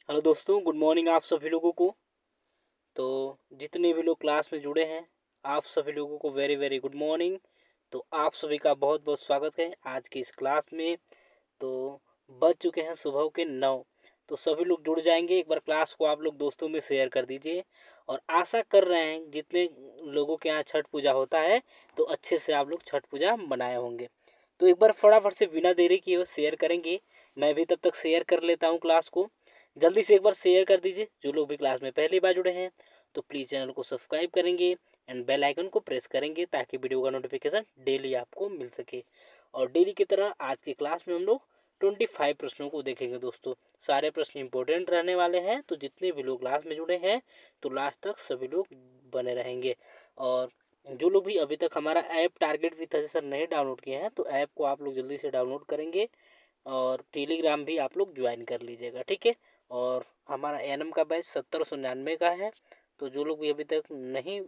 Hello दोस्तों, good morning आप सभी लोगों को। तो जितने भी लोग क्लास में जुड़े हैं, आप सभी लोगों को वेरी वेरी गुड मॉर्निंग। तो आप सभी का बहुत बहुत स्वागत है आज की इस क्लास में। तो बज चुके हैं सुबह के 9। तो सभी लोग जुड़ जाएंगे। एक बार क्लास को आप लोग दोस्तों में शेयर कर दीजिए। और आशा कर रहे हैं जितने लोगों के यहाँ छठ पूजा होता है तो अच्छे से आप लोग छठ पूजा मनाए होंगे। तो एक बार फटाफट से बिना देरी किए हुए शेयर करेंगे। मैं भी तब तक शेयर कर लेता हूँ क्लास को। जल्दी से एक बार शेयर कर दीजिए। जो लोग भी क्लास में पहली बार जुड़े हैं तो प्लीज़ चैनल को सब्सक्राइब करेंगे एंड बेल आइकन को प्रेस करेंगे ताकि वीडियो का नोटिफिकेशन डेली आपको मिल सके। और डेली की तरह आज की क्लास में हम लोग 25 प्रश्नों को देखेंगे दोस्तों। सारे प्रश्न इंपॉर्टेंट रहने वाले हैं, तो जितने भी लोग क्लास में जुड़े हैं तो लास्ट तक सभी लोग बने रहेंगे। और जो लोग भी अभी तक हमारा ऐप टारगेट विद सर नहीं डाउनलोड किए हैं तो ऐप को आप लोग जल्दी से डाउनलोड करेंगे। और टेलीग्राम भी आप लोग ज्वाइन कर लीजिएगा, ठीक है। और हमारा एनएम का बैच 7099 का है। तो जो लोग भी अभी तक नहीं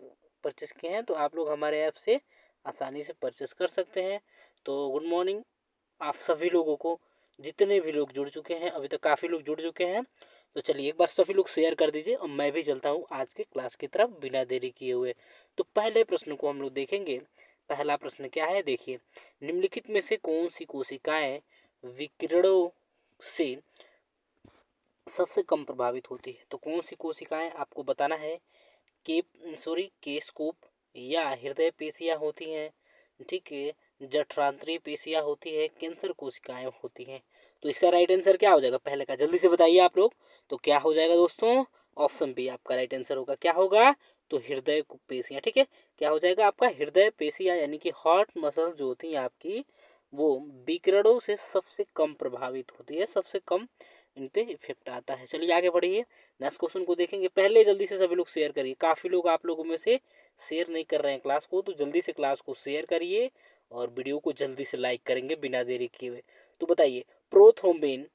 परचेस किए हैं तो आप लोग हमारे ऐप से आसानी से परचेस कर सकते हैं। तो गुड मॉर्निंग आप सभी लोगों को। जितने भी लोग जुड़ चुके हैं, अभी तक काफ़ी लोग जुड़ चुके हैं। तो चलिए एक बार सभी लोग शेयर कर दीजिए और मैं भी चलता हूँ आज की क्लास की तरफ बिना देरी किए हुए। तो पहले प्रश्न को हम लोग देखेंगे। पहला प्रश्न क्या है, देखिए। निम्नलिखित में से कौन सी कोशिकाएं विकिरणों से सबसे कम प्रभावित होती है? तो कौन सी कोशिकाएं आपको बताना है। के केस्कोप या हृदय पेशियां होती हैं, ठीक है, जठरांत्रिय पेशियां होती है, कैंसर कोशिकाएं होती हैं। तो इसका राइट आंसर क्या हो जाएगा पहले का? जल्दी से बताइए आप लोग। तो क्या हो जाएगा दोस्तों? ऑप्शन बी आपका राइट आंसर होगा। क्या होगा? तो हृदय पेशियां, ठीक है। क्या हो जाएगा आपका? हृदय पेशियां यानी कि हार्ट मसल जो होती है आपकी, वो विकिरणों से सबसे कम प्रभावित होती है, सबसे कम इन पे इफेक्ट आता है। चलिए आगे बढ़िए, नेक्स्ट क्वेश्चन को देखेंगे। पहले जल्दी से सभी लोग शेयर करिए। काफ़ी लोग आप लोगों में से शेयर नहीं कर रहे हैं क्लास को, तो जल्दी से क्लास को शेयर करिए और वीडियो को जल्दी से लाइक करेंगे बिना देरी किए हुए। तो बताइए, प्रोथ्रोम्बिन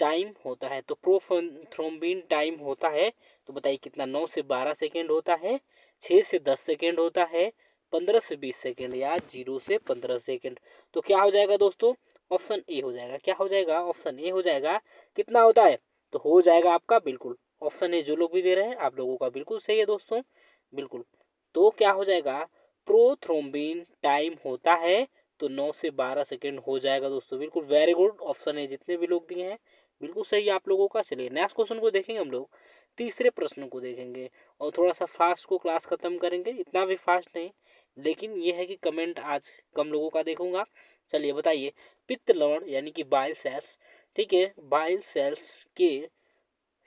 टाइम होता है, तो प्रोथ्रोम्बिन टाइम होता है तो बताइए कितना? 9 से 12 सेकेंड होता है, 6 से 10 सेकेंड होता है, 15 से 20 सेकेंड या 0 से 15 सेकेंड। तो क्या हो जाएगा दोस्तों? ऑप्शन ए हो जाएगा। क्या हो जाएगा? ऑप्शन ए हो जाएगा। कितना होता है? तो हो जाएगा आपका बिल्कुल ऑप्शन ए। जो लोग भी दे रहे हैं आप लोगों का बिल्कुल सही है दोस्तों, बिल्कुल। तो क्या हो जाएगा? प्रोथ्रोम्बिन टाइम होता है तो 9 से 12 सेकेंड हो जाएगा दोस्तों, बिल्कुल वेरी गुड ऑप्शन है। जितने भी लोग दिए हैं बिल्कुल सही आप लोगों का। चलिए नेक्स्ट क्वेश्चन को देखेंगे हम लोग। तीसरे प्रश्न को देखेंगे और थोड़ा सा फास्ट को क्लास खत्म करेंगे, इतना भी फास्ट नहीं, लेकिन ये है कि कमेंट आज कम लोगों का देखूंगा। चलिए बताइए, पित्त लवण यानी कि बाइल सेल्स, ठीक है, बाइल सेल्स के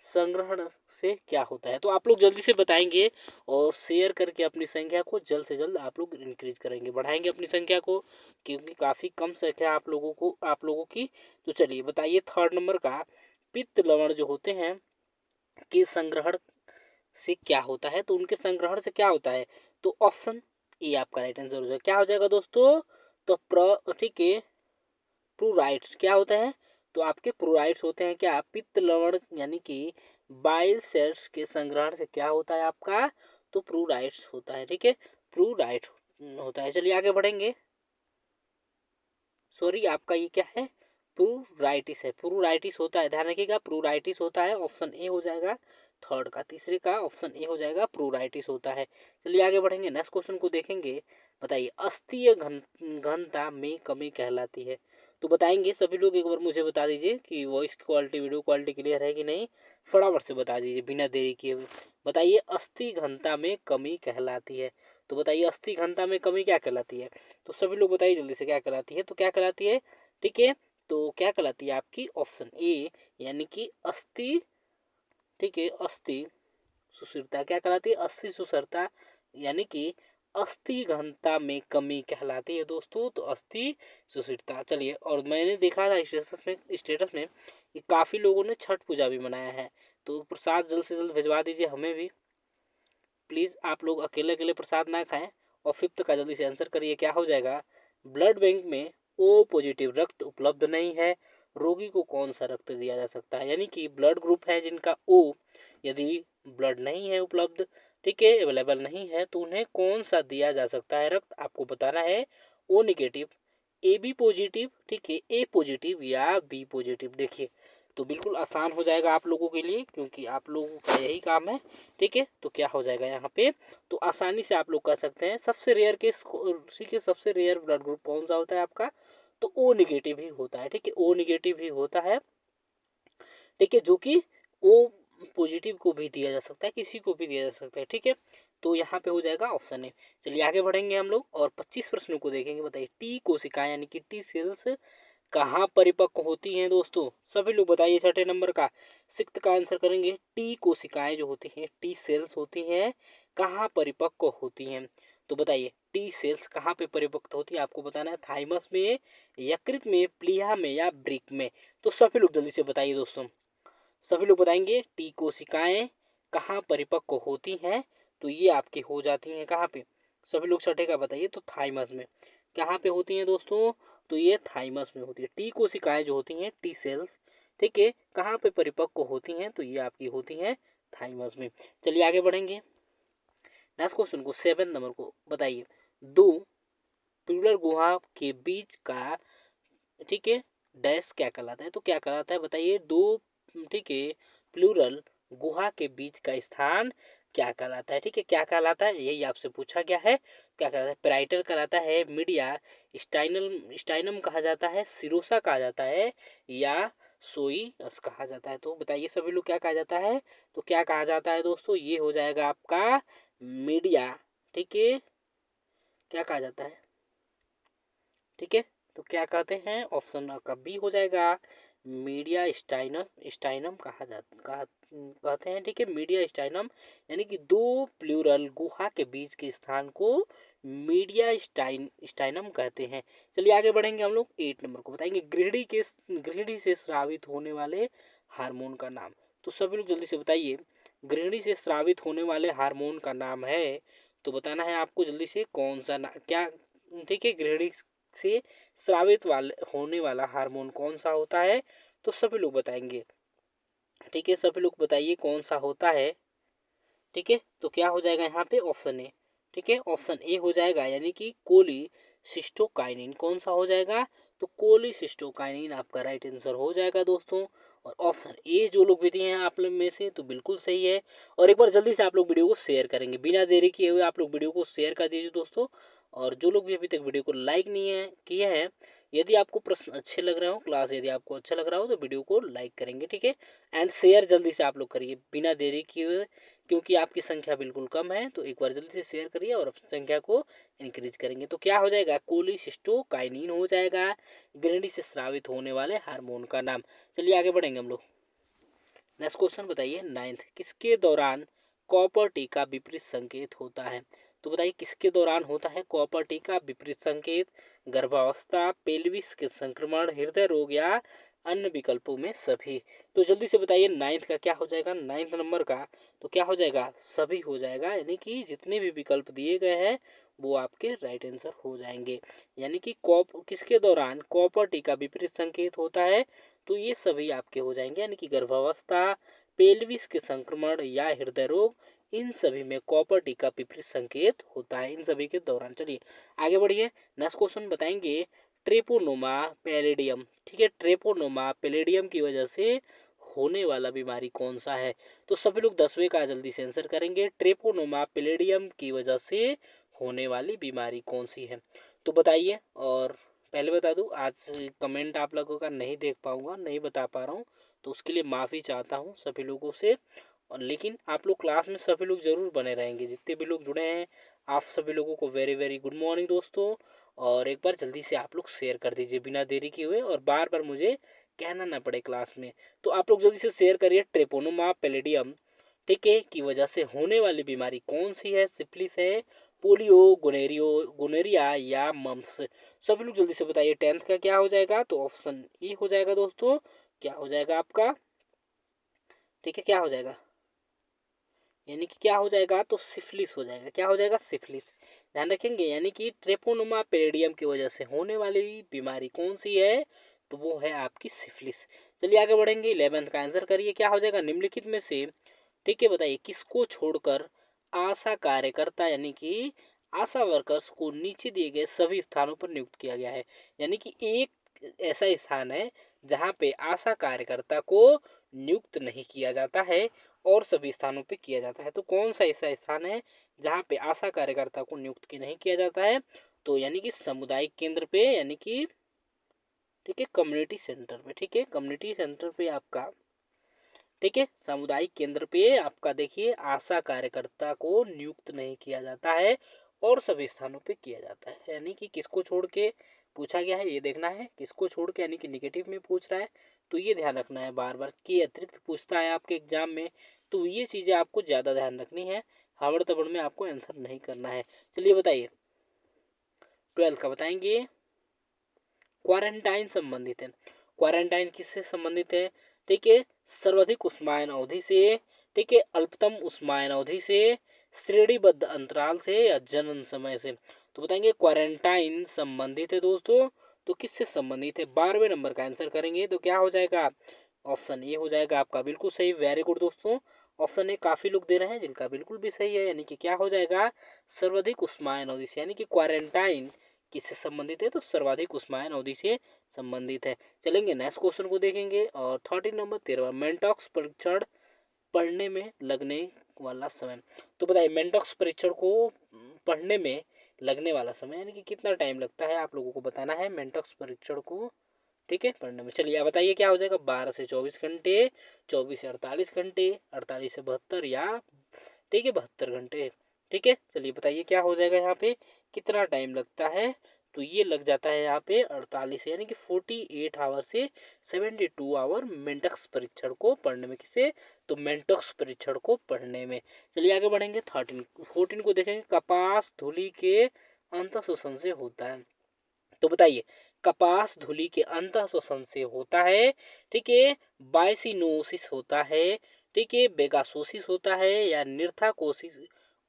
संग्रहण से क्या होता है? तो आप लोग जल्दी से बताएंगे और शेयर करके अपनी संख्या को जल्द से जल्द आप लोग इंक्रीज करेंगे, बढ़ाएंगे अपनी संख्या को, क्योंकि काफ़ी कम संख्या आप लोगों की। तो चलिए बताइए थर्ड नंबर का, पित्त लवण जो होते हैं के संग्रहण से क्या होता है? तो उनके संग्रहण से क्या होता है? तो ऑप्शन ए आपका राइट आंसर हो जाएगा। क्या हो जाएगा दोस्तों? तो ठीक है, प्रूराइट्स क्या होता है? तो आपके प्रूराइट्स होते हैं क्या? पित्त लवण यानी कि बाइल सेल्स के संग्रहण से क्या होता है आपका? तो प्रूराइट्स होता है, ठीक है, प्रूराइट होता है। चलिए आगे बढ़ेंगे। सॉरी, आपका ये क्या है? प्रूराइटिस है, प्रूराइटिस होता है, ध्यान रखिएगा, प्रूराइटिस होता है। ऑप्शन ए हो जाएगा थर्ड का, तीसरे का ऑप्शन ए हो जाएगा, प्रूराइटिस होता है। चलिए आगे बढ़ेंगे, नेक्स्ट क्वेश्चन को देखेंगे। बताइए, अस्थीय घनता में कमी कहलाती है? तो बताएंगे सभी लोग। एक बार मुझे बता दीजिए कि voice quality video quality clear है कि नहीं, फटाफट से बता दीजिए बिना देरी किए हुए। बताइए, अस्थि घनता में कमी कहलाती है? तो बताइए अस्थि घनता में कमी क्या कहलाती है? तो सभी लोग बताइए जल्दी से क्या कहलाती है? तो क्या कहलाती है, ठीक है, तो क्या कहलाती है आपकी? ऑप्शन ए यानी कि अस्थि, ठीक है, अस्थि सुसरता क्या कहलाती है? अस्थि सुसरता यानी कि अस्थि घनता में कमी कहलाती है दोस्तों, तो अस्थि सुसरता। चलिए, और मैंने देखा था स्टेटस में कि काफ़ी लोगों ने छठ पूजा भी मनाया है, तो प्रसाद जल्द से जल्द भिजवा दीजिए हमें भी प्लीज़। आप लोग अकेले अकेले प्रसाद ना खाएं। और फिफ्थ का जल्दी से आंसर करिए, क्या हो जाएगा? ब्लड बैंक में ओ पॉजिटिव रक्त उपलब्ध नहीं है, रोगी को कौन सा रक्त दिया जा सकता है? यानी कि ब्लड ग्रुप है जिनका ओ, यदि ब्लड नहीं है उपलब्ध, ठीक है, अवेलेबल नहीं है, तो उन्हें कौन सा दिया जा सकता है रक्त? आपको बताना है। O negative, A B positive, ठीक है, ए पॉजिटिव या बी पॉजिटिव। देखिए तो बिल्कुल आसान हो जाएगा आप लोगों के लिए, क्योंकि आप लोगों का यही काम है। ठीक है, तो क्या हो जाएगा यहाँ पे, तो आसानी से आप लोग कर सकते हैं। सबसे रेयर केस, ठीक है, सबसे रेयर ब्लड ग्रुप कौन सा होता है आपका, तो ओ निगेटिव ही होता है। ठीक है, ओ निगेटिव ही होता है। ठीक है, जो कि ओ पॉजिटिव को भी दिया जा सकता है, किसी को भी दिया जा सकता है। ठीक है, तो यहाँ पे हो जाएगा ऑप्शन ए। चलिए आगे बढ़ेंगे हम लोग और 25 प्रश्नों को देखेंगे। बताइए टी कोशिकाएं यानी कि टी सेल्स कहाँ परिपक्व होती हैं दोस्तों, सभी लोग बताइए। छठे नंबर का सिक्त का आंसर करेंगे। टी कोशिकाएं जो होती हैं, टी सेल्स होती हैं, कहाँ परिपक्व होती हैं, तो बताइए टी सेल्स कहाँ पे परिपक्व होती है, आपको बताना है। थाइमस में, यकृत में, प्लीहा में या ब्रिक में, तो सभी लोग जल्दी से बताइए दोस्तों। सभी लोग बताएंगे टी कोशिकाएं कहाँ परिपक्व होती हैं, तो ये आपकी हो जाती हैं कहाँ पे, सभी लोग छठे का बताइए। तो थाइमस में। कहाँ पे होती हैं दोस्तों, तो ये थाइमस में होती है। टी कोशिकाएं जो होती हैं, टी सेल्स, ठीक है, कहाँ पे परिपक्व होती हैं, तो ये आपकी होती हैं थाइमस में। चलिए आगे बढ़ेंगे। नेक्स्ट क्वेश्चन को 7 नंबर को बताइए। दो प्यूलर गुहा के बीच का, ठीक है, डैश क्या कहलाता है, तो क्या कहलाता है बताइए। दो, ठीक है, प्लूरल गुहा के बीच का स्थान क्या कहलाता है। ठीक है, क्या कहलाता है, यही आपसे पूछा गया है। क्या कहलाता है, पेराइटर कहलाता है, मीडिया स्टाइनम कहा जाता है, सिरोसा कहा जाता है, या सोइस कहा जाता है, तो बताइए सभी लोग क्या कहा जाता है, तो क्या कहा जाता है दोस्तों, ये हो जाएगा आपका मीडिया। ठीक है, क्या कहा जाता है, ठीक है, तो क्या कहते हैं, ऑप्शन का बी हो जाएगा, मीडिया स्टाइनम, स्टाइनम कहते हैं। ठीक है, मीडिया स्टाइनम यानी कि दो प्लूरल गुहा के बीच के स्थान को मीडिया स्टाइनम कहते हैं। चलिए आगे बढ़ेंगे हम लोग। 8 नंबर को बताएंगे गृहिणी से स्रावित होने वाले हार्मोन का नाम, तो सभी लोग जल्दी से बताइए। गृहिणी से स्रावित होने वाले हार्मोन का नाम है, तो बताना है आपको जल्दी से कौन सा ना क्या। ठीक है, गृहिणी से स्रावित वाले होने वाला हार्मोन कौन सा होता है, तो सभी लोग बताएंगे। ठीक है, सभी लोग बताइए कौन सा होता है। ठीक है, तो क्या हो जाएगा यहाँ पे, ऑप्शन ए। ठीक है, ऑप्शन ए हो जाएगा, यानी कि कोलिसिस्टोकाइनिन। कौन सा हो जाएगा, तो कोलिसिस्टोकाइनिन आपका राइट आंसर हो जाएगा दोस्तों। और ऑप्शन ए जो लोग भी दिए हैं आप लोग में से, तो बिल्कुल सही है। और एक बार जल्दी से आप लोग वीडियो को शेयर करेंगे, बिना देरी किए हुए आप लोग वीडियो को शेयर कर दीजिए दोस्तों। और जो लोग भी अभी तक वीडियो को लाइक नहीं है किए हैं, यदि आपको प्रश्न अच्छे लग रहे हो, क्लास यदि आपको अच्छा लग रहा हो, तो वीडियो को लाइक करेंगे। ठीक है, एंड शेयर जल्दी से आप लोग करिए बिना देरी किए हुए, क्योंकि आपकी संख्या बिल्कुल कम है। तो एक बार जल्दी से शेयर करिए और अपनी संख्या को इंक्रीज करेंगे। तो क्या हो जाएगा, कोलिसिस्टोकाइनिन हो जाएगा, गृहिणी से स्रावित होने वाले हार्मोन का नाम। चलिए आगे बढ़ेंगे हम लोग। नेक्स्ट क्वेश्चन बताइए 9th, किसके दौरान कॉपर टी का विपरीत संकेत होता है, तो बताइए किसके दौरान होता है कॉपर टी का विपरीत संकेत। गर्भावस्था, पेल्विस के संक्रमण, हृदय रोग या अन्य विकल्पों में सभी, तो जल्दी से बताइए 9th का क्या हो जाएगा, 9th नंबर का, तो क्या हो जाएगा, सभी हो जाएगा। यानी कि जितने भी विकल्प दिए गए हैं वो आपके राइट आंसर हो जाएंगे। यानी कि किसके दौरान कॉपर टी का विपरीत संकेत होता है, तो ये सभी आपके हो जाएंगे। यानी कि गर्भावस्था, पेल्विस के संक्रमण या हृदय रोग, इन सभी में कॉपर टी का विपरीत संकेत होता है, इन सभी के दौरान। चलिए आगे बढ़िए। नेक्स्ट क्वेश्चन बताएंगे ट्रेपोनोमा पैलेडियम। ठीक है, ट्रेपोनोमा पैलेडियम की वजह से होने वाला बीमारी कौन सा है, तो सभी लोग 10वें का जल्दी से आंसर करेंगे। ट्रेपोनोमा पैलेडियम की वजह से होने वाली बीमारी कौन सी है, तो बताइए। और पहले बता दूं, आज कमेंट आप लोगों का नहीं देख पाऊंगा, नहीं बता पा रहा हूँ, तो उसके लिए माफ़ी चाहता हूँ सभी लोगों से। और लेकिन आप लोग क्लास में सभी लोग ज़रूर बने रहेंगे, जितने भी लोग जुड़े हैं आप सभी लोगों को वेरी वेरी गुड मॉर्निंग दोस्तों। और एक बार जल्दी से आप लोग शेयर कर दीजिए बिना देरी किए हुए, और बार बार मुझे कहना ना पड़े क्लास में। तो आप लोग जल्दी से शेयर करिए। ट्रेपोनोमा पैलेडियम, ठीक है, की वजह से होने वाली बीमारी कौन सी है, सिफिलिस है, पोलियो, गोनेरिया या मम्स, सभी लोग जल्दी से बताइए। 10th का क्या हो जाएगा, तो ऑप्शन ई हो जाएगा दोस्तों। क्या हो जाएगा आपका, ठीक है, क्या हो जाएगा, यानी कि क्या हो जाएगा, तो सिफिलिस हो जाएगा। क्या हो जाएगा, सिफिलिस, ध्यान रखेंगे। यानी कि ट्रेपोनोमा पेरिडियम की वजह से होने वाली बीमारी कौन सी है, तो वो है आपकी सिफिलिस। चलिए आगे बढ़ेंगे। 11th का आंसर करिए, क्या हो जाएगा, निम्नलिखित में से, ठीक है, बताइए किसको छोड़कर आशा कार्यकर्ता यानी कि आशा वर्कर्स को नीचे दिए गए सभी स्थानों पर नियुक्त किया गया है। यानी कि एक ऐसा स्थान है जहाँ पे आशा कार्यकर्ता को नियुक्त नहीं किया जाता है और सभी स्थानों पे किया जाता है। तो कौन सा ऐसा स्थान है जहाँ पे आशा कार्यकर्ता को नियुक्त नहीं किया जाता है? तो यानी कि सामुदायिक केंद्र पे, यानी कि ठीक है कम्युनिटी सेंटर पे, ठीक है कम्युनिटी सेंटर पे आपका, ठीक है सामुदायिक केंद्र पे आपका देखिए आशा कार्यकर्ता को नियुक्त नहीं किया जाता है और सभी स्थानों पे किया जाता है। यानी कि किसको छोड़ के पूछा गया है ये देखना है, किसको छोड़ के, यानी कि निगेटिव में पूछ रहा है। तो ये ध्यान रखना है, बार बार के अतिरिक्त पूछता है आपके एग्जाम में, तो ये चीज़ें आपको ज़्यादा ध्यान रखनी है। हवड़ तबड़ में आपको आंसर नहीं करना है। चलिए बताइए 12th का बताएंगे। क्वारंटाइन संबंधित है। क्वारंटाइन किससे संबंधित है? ठीक है सर्वाधिक उष्मायन अवधि से, ठीक है अल्पतम उष्मायन अवधि से, श्रेणीबद्ध अंतराल से या जनन समय से। तो बताएंगे क्वारंटाइन संबंधित है दोस्तों। तो किससे संबंधित है? 12वें नंबर का आंसर करेंगे तो क्या हो जाएगा? ऑप्शन ए हो जाएगा आपका, बिल्कुल सही, वेरी गुड दोस्तों। ऑप्शन ए काफी लोग दे रहे हैं जिनका बिल्कुल भी सही है, यानी कि क्या हो जाएगा? सर्वाधिक उष्मायन अवधि से, यानी कि क्वारंटाइन किससे संबंधित है? तो सर्वाधिक उष्मायन अवधि से संबंधित है। चलेंगे नेक्स्ट क्वेश्चन को देखेंगे और 13 नंबर 13 मेंटॉक्स परीक्षण पढ़ने में लगने वाला समय। तो बताइए मेंटॉक्स परीक्षण को पढ़ने में लगने वाला समय, यानी कि कितना टाइम लगता है आप लोगों को बताना है मेंटॉक्स परीक्षण को, ठीक है पढ़ने में। चलिए आप बताइए क्या हो जाएगा? 12 से 24 घंटे, 24 से 48 घंटे, 48 से 72 या ठीक है 72 घंटे। ठीक है चलिए बताइए क्या हो जाएगा यहाँ पे, कितना टाइम लगता है? तो ये लग जाता है यहाँ पे 48, यानी कि 48 आवर से 72 आवर मेंटक्स परीक्षण को पढ़ने में। किसे? तो मेंटक्स परीक्षण को पढ़ने में। चलिए आगे बढ़ेंगे 14 को देखेंगे। कपास धूलि के अंत शोषण से होता है। तो बताइए कपास धूलि के अंत शोषण से होता है, ठीक है बाइसिनोसिस होता है, ठीक है बेगासोसिस होता है या निर्था कोसिस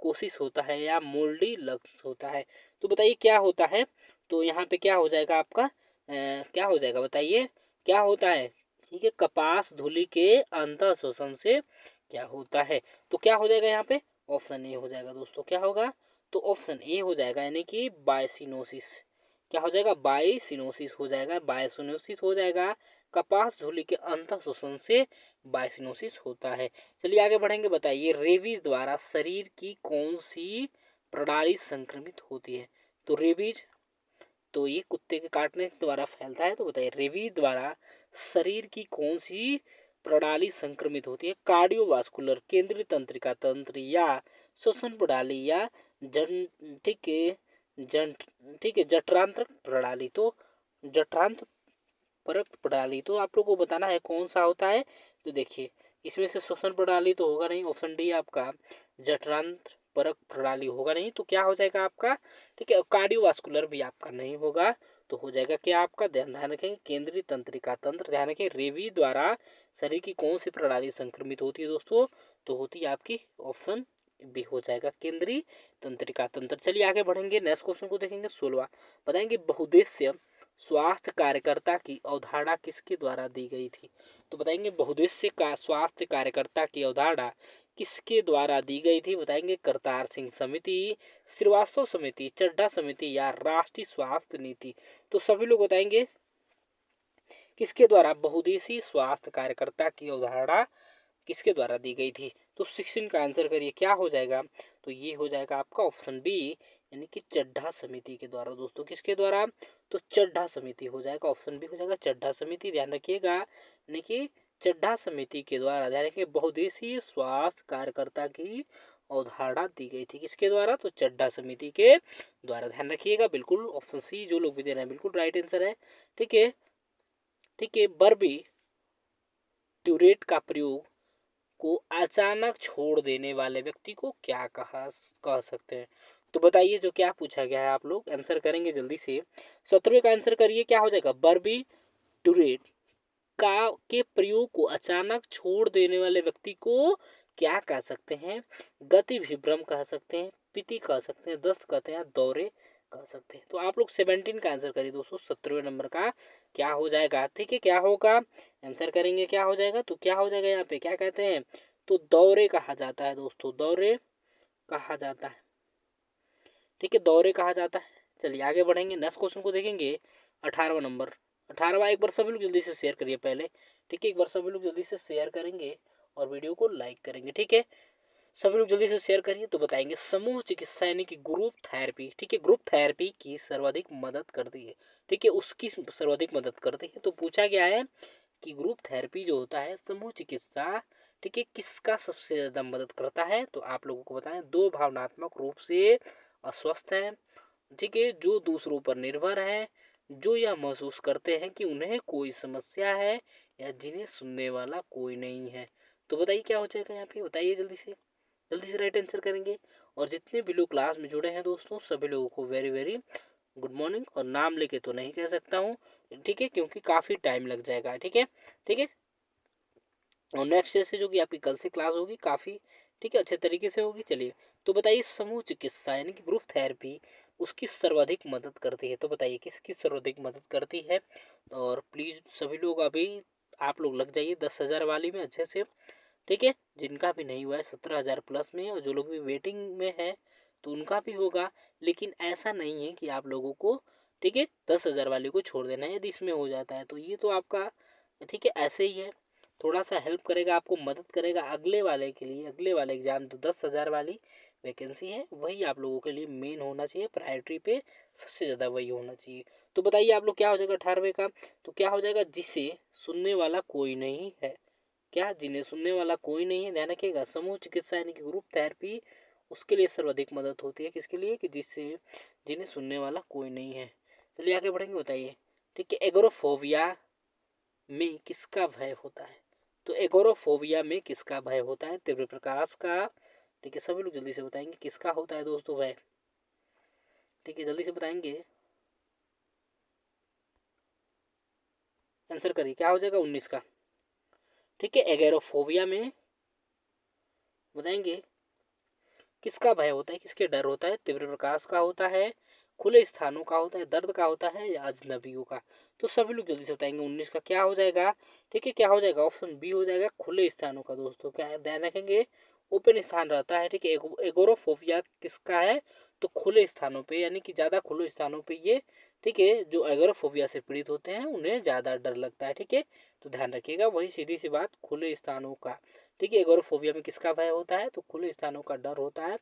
कोशिश होता है या मोल्डी लक्स होता है। तो बताइए क्या होता है? तो यहाँ पे क्या हो जाएगा आपका क्या हो जाएगा बताइए क्या होता है? ठीक है कपास धूलि के अंत शोषण से क्या होता है? तो क्या हो जाएगा यहाँ पे? ऑप्शन ए हो जाएगा दोस्तों। क्या होगा? तो ऑप्शन ए हो जाएगा, यानी कि बायसिनोसिस। क्या हो जाएगा? बायसिनोसिस हो जाएगा, बायसिनोसिस हो जाएगा। कपास धूलि के अंत शोषण से बायसिनोसिस होता है। चलिए आगे बढ़ेंगे। बताइए रेबीज द्वारा शरीर की कौन सी प्रणाली संक्रमित होती है? तो रेबीज तो ये कुत्ते के काटने के द्वारा फैलता है। तो बताइए रेबीज द्वारा शरीर की कौन सी प्रणाली संक्रमित होती है? कार्डियोवास्कुलर, केंद्रीय तंत्रिका तंत्र या श्वसन प्रणाली या जन ठीक है जन ठीक है जठरांत्र प्रणाली। तो जठरांत्र परक प्रणाली, तो आप लोग को बताना है कौन सा होता है। तो देखिए इसमें से श्वसन प्रणाली तो होगा नहीं, ऑप्शन डी आपका जठरांत्र परक प्रणाली होगा नहीं। तो क्या हो जाएगा आपका? ठीक है कार्डियोवास्कुलर भी आपका नहीं होगा। तो हो जाएगा क्या आपका? ध्यान ध्यान रखेंगे केंद्रीय तंत्रिका तंत्र। ध्यान रखें रेवी द्वारा शरीर की कौन सी प्रणाली संक्रमित होती है दोस्तों? तो होती है आपकी ऑप्शन भी हो जाएगा केंद्रीय तंत्रिका तंत्र। चलिए आगे बढ़ेंगे नेक्स्ट क्वेश्चन को देखेंगे 16। बताएंगे बहुउद्देश्य स्वास्थ्य कार्यकर्ता की अवधारणा किसके द्वारा दी गई थी? तो बताएंगे बहुउद्देश्य का स्वास्थ्य कार्यकर्ता की अवधारणा किसके द्वारा दी गई थी? बताएंगे करतार सिंह समिति, श्रीवास्तव समिति, चड्ढा समिति या राष्ट्रीय स्वास्थ्य नीति। तो सभी लोग बताएंगे किसके द्वारा बहुउद्देशीय स्वास्थ्य कार्यकर्ता की अवधारणा किसके द्वारा दी गई थी? तो 16 का आंसर करिए क्या हो जाएगा? तो ये हो जाएगा आपका ऑप्शन बी, यानी कि चड्ढा समिति के द्वारा। दोस्तों किसके द्वारा? तो चड्ढा समिति हो जाएगा, ऑप्शन बी हो जाएगा चड्ढा समिति। ध्यान रखिएगा, यानी कि चड्ढा समिति के द्वारा। ध्यान रखिए बहुउद्देशीय स्वास्थ्य कार्यकर्ता की अवधारणा दी गई थी किसके द्वारा? तो चड्ढा समिति के द्वारा। ध्यान रखिएगा बिल्कुल ऑप्शन सी जो लोग भी दे रहे हैं बिल्कुल राइट आंसर है। ठीक है ठीक है बर्बी ट्यूरेट का प्रयोग को अचानक छोड़ देने वाले व्यक्ति को क्या कह सकते हैं? तो बताइए जो क्या पूछा गया है, आप लोग आंसर करेंगे जल्दी से। 17वें का आंसर करिए क्या हो जाएगा? बर्बी टूरेट का के प्रयोग को अचानक छोड़ देने वाले व्यक्ति को क्या कह सकते हैं? गति विभ्रम कह सकते हैं, पीती कह सकते हैं, दस्त कहते हैं, दौरे कह सकते हैं। तो आप लोग 17 का आंसर करिए दोस्तों। 17वें नंबर का क्या हो जाएगा? ठीक है क्या होगा? आंसर करेंगे क्या हो जाएगा? तो क्या हो जाएगा यहाँ पे क्या कहते हैं? तो दौरे कहा जाता है दोस्तों, दौरे कहा जाता है। ठीक है दौरे कहा जाता है। चलिए आगे बढ़ेंगे नेक्स्ट क्वेश्चन को देखेंगे 18वां नंबर 18वां। एक बार सभी लोग जल्दी से शेयर करिए पहले, ठीक है। एक बार सभी लोग जल्दी से शेयर करेंगे और वीडियो को लाइक करेंगे, ठीक है। सभी लोग जल्दी से शेयर करिए। तो बताएंगे समूह चिकित्सा यानी कि ग्रुप थेरेपी, ठीक है, ग्रुप थेरेपी की सर्वाधिक मदद करती है, ठीक है, उसकी सर्वाधिक मदद करती है। तो पूछा गया है कि ग्रुप थेरेपी जो होता है समूह चिकित्सा, ठीक है, किसका सबसे ज़्यादा मदद करता है। तो आप लोगों को बताएं, दो भावनात्मक रूप से अस्वस्थ है, ठीक है, जो दूसरों पर निर्भर है, जो यह महसूस करते हैं कि उन्हें कोई समस्या है या जिन्हें सुनने वाला कोई नहीं है। तो बताइए क्या हो जाएगा यहाँ पे, बताइए जल्दी से राइट आंसर करेंगे। और जितने भी लोग क्लास में जुड़े हैं दोस्तों, सभी लोगों को वेरी वेरी गुड मॉर्निंग। और नाम लेके तो नहीं कह सकता हूँ, ठीक है, क्योंकि काफ़ी टाइम लग जाएगा, ठीक है, ठीक है। और नेक्स्ट जैसे जो कि आपकी कल से क्लास होगी काफ़ी, ठीक है, अच्छे तरीके से होगी। चलिए, तो बताइए समूह चिकित्सा यानी कि ग्रुप थेरेपी उसकी सर्वाधिक मदद करती है। तो बताइए किसकी सर्वाधिक मदद करती है। और प्लीज़ सभी लोग अभी आप लोग लग जाइए 10,000 वाली में अच्छे से, ठीक है। जिनका भी नहीं हुआ है 17,000 प्लस में, और जो लोग भी वेटिंग में है तो उनका भी होगा। लेकिन ऐसा नहीं है कि आप लोगों को, ठीक है, 10,000 वाले को छोड़ देना है। यदि इसमें हो जाता है तो ये तो आपका, ठीक है, ऐसे ही है, थोड़ा सा हेल्प करेगा, आपको मदद करेगा अगले वाले के लिए। अगले वाले एग्जाम तो 10,000 वाली वैकेंसी है, वही आप लोगों के लिए मेन होना चाहिए, प्रायोरिटी पे सबसे ज़्यादा वही होना चाहिए। तो बताइए आप लोग क्या हो जाएगा 18वें का। तो क्या हो जाएगा, जिसे सुनने वाला कोई नहीं है। क्या, जिन्हें सुनने वाला कोई नहीं है, ध्यान रखिएगा। समूह चिकित्सा यानी कि ग्रुप थेरेपी उसके लिए सर्वाधिक मदद होती है, किसके लिए, कि जिससे जिन्हें सुनने वाला कोई नहीं है। चलिए आगे बढ़ेंगे, बताइए, ठीक है। एगोरोफोबिया में किसका भय होता है। तो एगोरोफोबिया में किसका भय होता है, तीव्र प्रकाश का, ठीक है। सभी लोग जल्दी से बताएंगे किसका होता है दोस्तों भय, ठीक है, जल्दी से बताएंगे, आंसर करिए क्या हो जाएगा 19 का, ठीक है। एगोरोफोबिया में बताएंगे किसका भय होता है, किसके डर होता है, तीव्र प्रकाश का होता है, खुले स्थानों का होता है, दर्द का होता है, या अजनबियों का। तो सभी लोग जल्दी से बताएंगे 19 का क्या हो जाएगा, ठीक है, क्या हो जाएगा, ऑप्शन बी हो जाएगा खुले स्थानों का। दोस्तों क्या है, ध्यान रखेंगे, ओपन स्थान रहता है, ठीक है। एगोरोफोबिया किसका है, तो खुले स्थानों पे, यानी कि ज़्यादा खुले स्थानों पे ये, ठीक है, जो एगोरोफोबिया से पीड़ित होते हैं उन्हें ज़्यादा डर लगता है, ठीक है। तो ध्यान रखिएगा, वही सीधी सी बात, खुले स्थानों का, ठीक है। एगोरोफोबिया में किसका भय होता है, तो खुले स्थानों का डर होता है।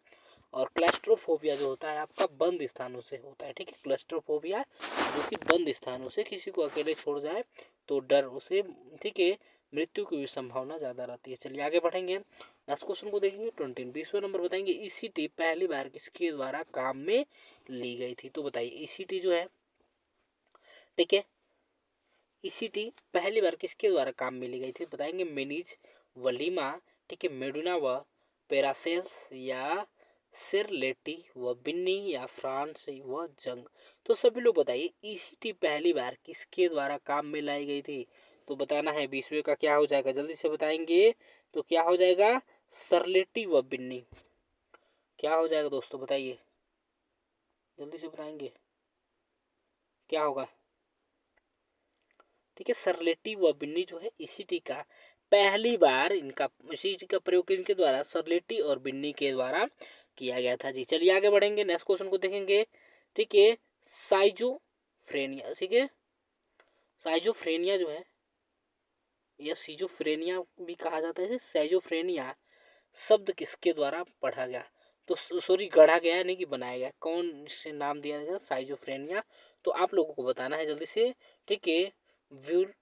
और क्लस्ट्रोफोबिया जो होता है आपका बंद स्थानों से होता है, ठीक है। क्लस्ट्रोफोबिया जो कि बंद स्थानों से, किसी को अकेले छोड़ जाए तो डर उसे, ठीक है, मृत्यु की भी संभावना ज़्यादा रहती है। चलिए आगे बढ़ेंगे, नेक्स्ट क्वेश्चन को देखेंगे। 20 नंबर बताएंगे, ईसीटी पहली बार किसके द्वारा काम में ली गई थी। तो बताइए ईसीटी जो है, ठीक है, ईसीटी पहली बार किसके द्वारा काम में ली गई थी, बताएंगे मेनिज, वलीमा, ठीक है, मेडुना व पेरासेल्स, या सिरलेटी व बिन्नी, या फ्रांस व जंग। तो सभी लोग बताइए ईसीटी पहली बार किसके द्वारा काम में लाई गई थी। तो बताना है 20वें का क्या हो जाएगा, जल्दी से बताएंगे। तो क्या हो जाएगा, सरलेटी व बिन्नी, क्या हो जाएगा दोस्तों, बताइए जल्दी से बताएंगे क्या होगा, ठीक है। सरलेटी व बिन्नी जो है ईसीटी का पहली बार इनका, ईसीटी का प्रयोग इनके द्वारा सरलेटी और बिन्नी के द्वारा किया गया था जी। चलिए आगे बढ़ेंगे, नेक्स्ट क्वेश्चन को देखेंगे, ठीक है। साइजोफ्रेनिया, ठीक है, साइजोफ्रेनिया जो है, या सीजोफ्रेनिया भी कहा जाता है, साइजोफ्रेनिया शब्द किसके द्वारा पढ़ा गया, तो सॉरी गढ़ा गया नहीं कि बनाया गया, कौन से नाम दिया गया साइजोफ्रेनिया। तो आप लोगों को बताना है जल्दी से, ठीक है। व्यूल,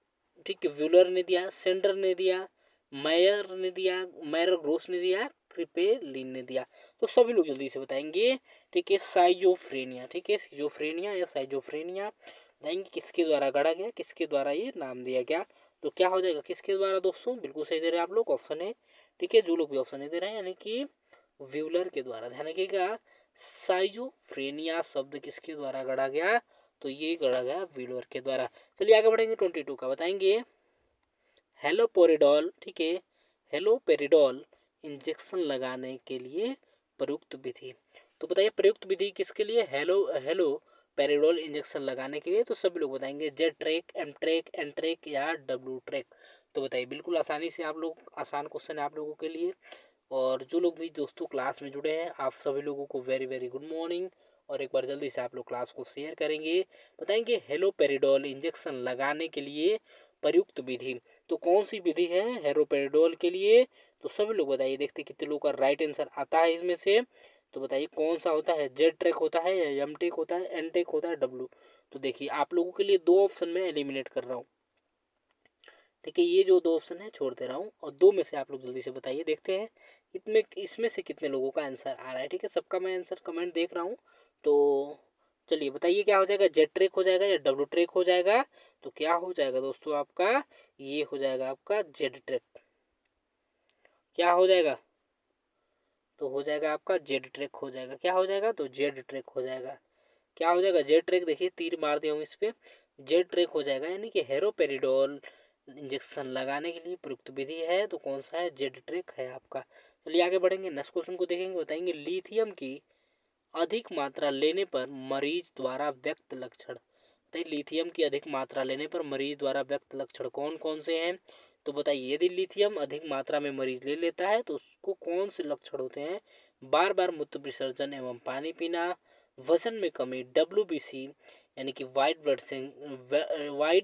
ठीक है, व्यूलर ने दिया, सेंडर ने दिया, मैयर ने दिया, मैयर ग्रोस ने दिया, क्रिपेलिन ने दिया। तो सभी लोग जल्दी से बताएंगे, ठीक है, साइजोफ्रेनिया, ठीक है, सीजोफ्रेनिया या साइजोफ्रेनिया बताएंगे किसके द्वारा गढ़ा गया, किसके द्वारा ये नाम दिया गया। तो क्या हो जाएगा किसके द्वारा दोस्तों, बिल्कुल सही दे रहे हैं आप लोग, ऑप्शन है, ठीक है। जो लोग भी ऑप्शन नहीं दे रहे हैं, यानी कि व्यूलर के द्वारा। ध्यान रखिएगा, साइजोफ्रेनिया शब्द किसके द्वारा गढ़ा गया, तो ये गढ़ा गया व्यूलर के द्वारा। चलिए आगे बढ़ेंगे, 22 का बताएंगे, हेलोपेरिडोल, ठीक है, हेलोपेरिडोल इंजेक्शन लगाने के लिए प्रयुक्त विधि। तो बताइए प्रयुक्त विधि किसके लिए, हेलो हेलो पेरिडोल इंजेक्शन लगाने के लिए। तो सभी लोग बताएंगे Z track, M track, N track, या डब्ल्यू ट्रैक। तो बताइए बिल्कुल आसानी से आप लोग, आसान क्वेश्चन है आप लोगों के लिए। और जो लोग भी दोस्तों क्लास में जुड़े हैं, आप सभी लोगों को वेरी वेरी गुड मॉर्निंग। और एक बार जल्दी से आप लोग क्लास को शेयर करेंगे। बताएंगे हेलोपेरिडोल इंजेक्शन लगाने के लिए प्रयुक्त विधि। तो कौन सी विधि है हेलोपेरिडोल के लिए? तो सभी लोग बताइए, देखते कितने लोग का राइट आंसर आता है इसमें से। तो बताइए कौन सा होता है, जेड ट्रैक होता है या एम टेक होता है, एन टेक होता है, डब्लू? तो देखिए आप लोगों के लिए दो ऑप्शन में एलिमिनेट कर रहा हूँ। ठीक है, ये जो दो ऑप्शन है छोड़ दे रहा हूँ और दो में से आप लोग जल्दी से बताइए। देखते हैं इसमें से कितने लोगों का आंसर आ रहा है। ठीक है, सबका मैं आंसर कमेंट देख रहा हूँ। तो चलिए बताइए क्या हो जाएगा, जेड ट्रैक हो जाएगा या डब्लू ट्रैक हो जाएगा? तो क्या हो जाएगा दोस्तों आपका, ये हो जाएगा आपका जेड ट्रैक। क्या हो जाएगा? तो हो जाएगा आपका जेड ट्रैक हो जाएगा। क्या हो जाएगा? तो जेड ट्रैक हो जाएगा। क्या हो जाएगा? Z track. देखिए तीर मार दिया हूँ इस पे, जेड ट्रैक हो जाएगा। यानी कि हेरोपेरिडोल इंजेक्शन लगाने के लिए प्रयुक्त विधि है तो कौन सा है, जेड ट्रैक है आपका। चलिए आगे बढ़ेंगे, नेक्स्ट क्वेश्चन को देखेंगे। बताएंगे लिथियम की अधिक मात्रा लेने पर मरीज द्वारा व्यक्त लक्षण। बताइए लिथियम की अधिक मात्रा लेने पर मरीज द्वारा व्यक्त लक्षण कौन कौन से हैं? तो बताइए यदि लिथियम अधिक मात्रा में मरीज ले लेता है तो उसको कौन से लक्षण होते हैं? बार बार मूत्र विसर्जन एवं पानी पीना, वजन में कमी, डब्ल्यूबीसी यानी कि वाइट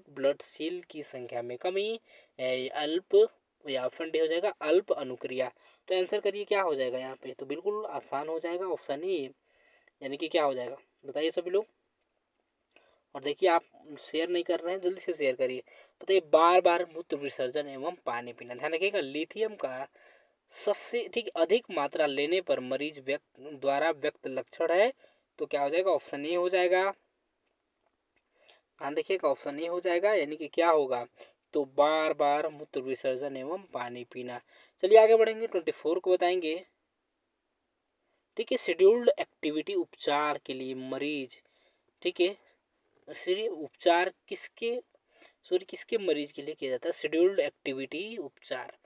ब्लड सेल की संख्या में कमी, अल्प या ऑप्शन डी हो जाएगा अल्प अनुक्रिया। तो आंसर करिए क्या हो जाएगा यहाँ पे। तो बिल्कुल आसान हो जाएगा, ऑप्शन ई यानी कि क्या हो जाएगा, बताइए सभी लोग। और देखिए आप शेयर नहीं कर रहे हैं, जल्दी से शेयर करिए। बताइए बार बार मूत्र विसर्जन एवं पानी पीना। ध्यान रखिएगा लिथियम का सबसे ठीक अधिक मात्रा लेने पर मरीज द्वारा व्यक्त लक्षण है तो क्या हो जाएगा, ऑप्शन ए हो जाएगा। ध्यान देखिएगा ऑप्शन ए हो जाएगा, यानी कि क्या होगा, तो बार बार मूत्र विसर्जन एवं पानी पीना। चलिए आगे बढ़ेंगे, 24 को बताएंगे। ठीक है, शेड्यूल्ड एक्टिविटी उपचार के लिए मरीज, ठीक है, सिर्फ उपचार किसके, सॉरी किसके मरीज के लिए किया जाता है शेड्यूल्ड एक्टिविटी उपचार?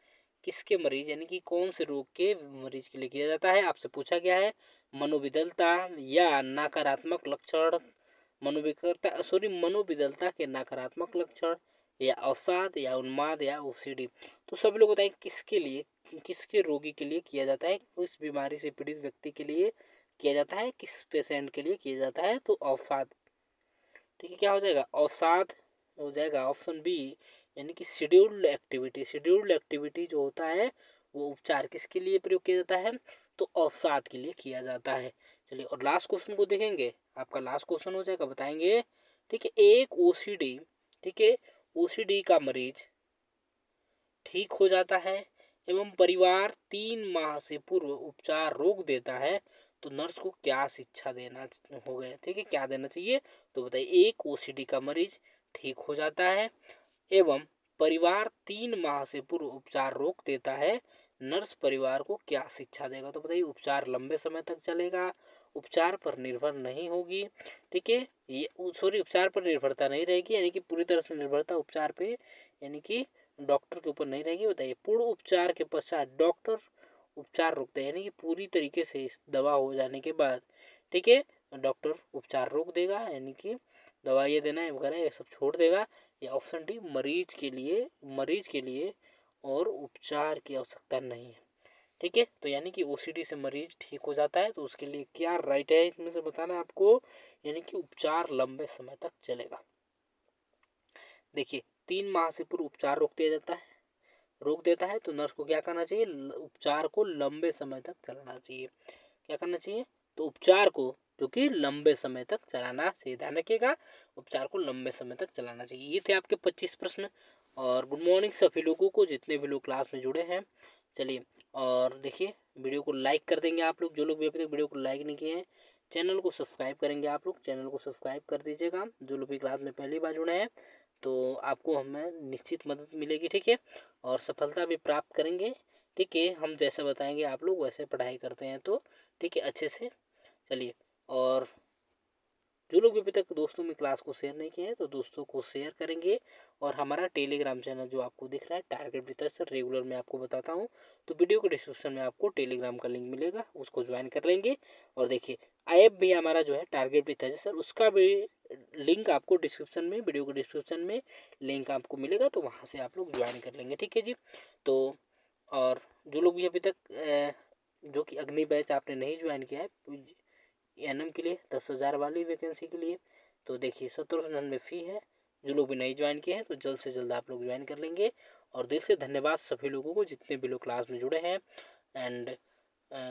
किसके मरीज यानी कि कौन से रोग के मरीज के लिए किया जाता है, आपसे पूछा गया है। मनोविदलता या नकारात्मक लक्षण, मनोविकलता सॉरी मनोविदलता के नकारात्मक लक्षण, या अवसाद या उन्माद या ओसीडी। तो सभी लोग बताएं किसके लिए, किसके रोगी के लिए किया जाता है, किस बीमारी से पीड़ित व्यक्ति के लिए किया जाता है, किस पेशेंट के लिए किया जाता है? तो अवसाद। ठीक है, क्या हो जाएगा, अवसाद हो जाएगा, ऑप्शन बी यानी कि शेड्यूल्ड एक्टिविटी। शेड्यूल्ड एक्टिविटी जो होता है वो उपचार किसके लिए प्रयोग किया जाता है, तो अवसाद के लिए किया जाता है। चलिए और लास्ट क्वेश्चन को देखेंगे, आपका लास्ट क्वेश्चन हो जाएगा। बताएंगे ठीक है, एक ओसीडी, ठीक है, ओसीडी का मरीज ठीक हो जाता है एवं परिवार 3 माह से पूर्व उपचार रोक देता है तो नर्स को क्या शिक्षा देना हो गया, ठीक है, क्या देना चाहिए? तो बताइए एक ओसीडी का मरीज ठीक हो जाता है एवं परिवार 3 माह से पूर्व उपचार रोक देता है, नर्स परिवार को क्या शिक्षा देगा? तो बताइए उपचार लंबे समय तक चलेगा, उपचार पर निर्भर नहीं होगी। ठीक है, ये सॉरी उपचार पर निर्भरता नहीं रहेगी, यानी कि पूरी तरह से निर्भरता उपचार पे यानी कि डॉक्टर के ऊपर नहीं रहेगी। बताइए पूर्ण उपचार के पश्चात डॉक्टर उपचार रोकते हैं, यानी कि पूरी तरीके से इस दवा हो जाने के बाद, ठीक है, डॉक्टर उपचार रोक देगा, यानी कि दवाइयाँ देना है वगैरह ये सब छोड़ देगा। या ऑप्शन डी मरीज के लिए और उपचार की आवश्यकता नहीं है। ठीक है, तो यानी कि ओसीडी से मरीज ठीक हो जाता है तो उसके लिए क्या राइट है इसमें से बताना है आपको, यानी कि उपचार लंबे समय तक चलेगा। देखिए 3 माह से पूर्व उपचार रोक देता है तो नर्स को क्या करना चाहिए, उपचार को लंबे समय तक चलाना चाहिए। क्या करना चाहिए, तो उपचार को जो कि लंबे समय तक चलाना चाहिए। ध्यान रखिएगा उपचार को लंबे समय तक चलाना चाहिए। ये थे आपके 25 प्रश्न। और गुड मॉर्निंग सभी लोगों को, जितने भी लोग क्लास में जुड़े हैं। चलिए और देखिए वीडियो को लाइक कर देंगे आप लोग, जो लोग भी अभी तक वीडियो को लाइक नहीं किए हैं। चैनल को सब्सक्राइब करेंगे आप लोग, चैनल को सब्सक्राइब कर दीजिएगा जो लोग भी क्लास में पहली बार जुड़े हैं। तो आपको हमें निश्चित मदद मिलेगी, ठीक है, और सफलता भी प्राप्त करेंगे। ठीक है, हम जैसा बताएंगे आप लोग वैसे पढ़ाई करते हैं तो ठीक है अच्छे से। चलिए और जो लोग भी अभी तक दोस्तों में क्लास को शेयर नहीं किए हैं तो दोस्तों को शेयर करेंगे। और हमारा टेलीग्राम चैनल जो आपको दिख रहा है टारगेट विद सर, रेगुलर में आपको बताता हूँ, तो वीडियो के डिस्क्रिप्शन में आपको टेलीग्राम का लिंक मिलेगा, उसको ज्वाइन कर लेंगे। और देखिए ऐप भी हमारा जो है टारगेट विद सर, उसका भी लिंक आपको डिस्क्रिप्शन में, वीडियो के डिस्क्रिप्शन में लिंक आपको मिलेगा, तो वहाँ से आप लोग ज्वाइन कर लेंगे। ठीक है जी। तो और जो लोग भी अभी तक जो कि अग्नि बैच आपने नहीं ज्वाइन किया है, एनएम के लिए 10,000 वाली वैकेंसी के लिए। तो देखिए 1799 फ़ी है। जो लोग भी नहीं ज्वाइन किए हैं तो जल्द से जल्द आप लोग ज्वाइन कर लेंगे। और दिल से धन्यवाद सभी लोगों को जितने भी लोग क्लास में जुड़े हैं। एंड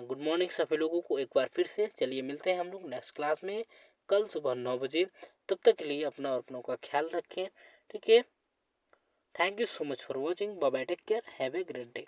गुड मॉर्निंग सभी लोगों को एक बार फिर से। चलिए मिलते हैं हम लोग नेक्स्ट क्लास में कल सुबह 9 बजे। तब तक के लिए अपना और अपनों का ख्याल रखें। ठीक है, thank you so much for watching. Bye bye, take care, have a great day.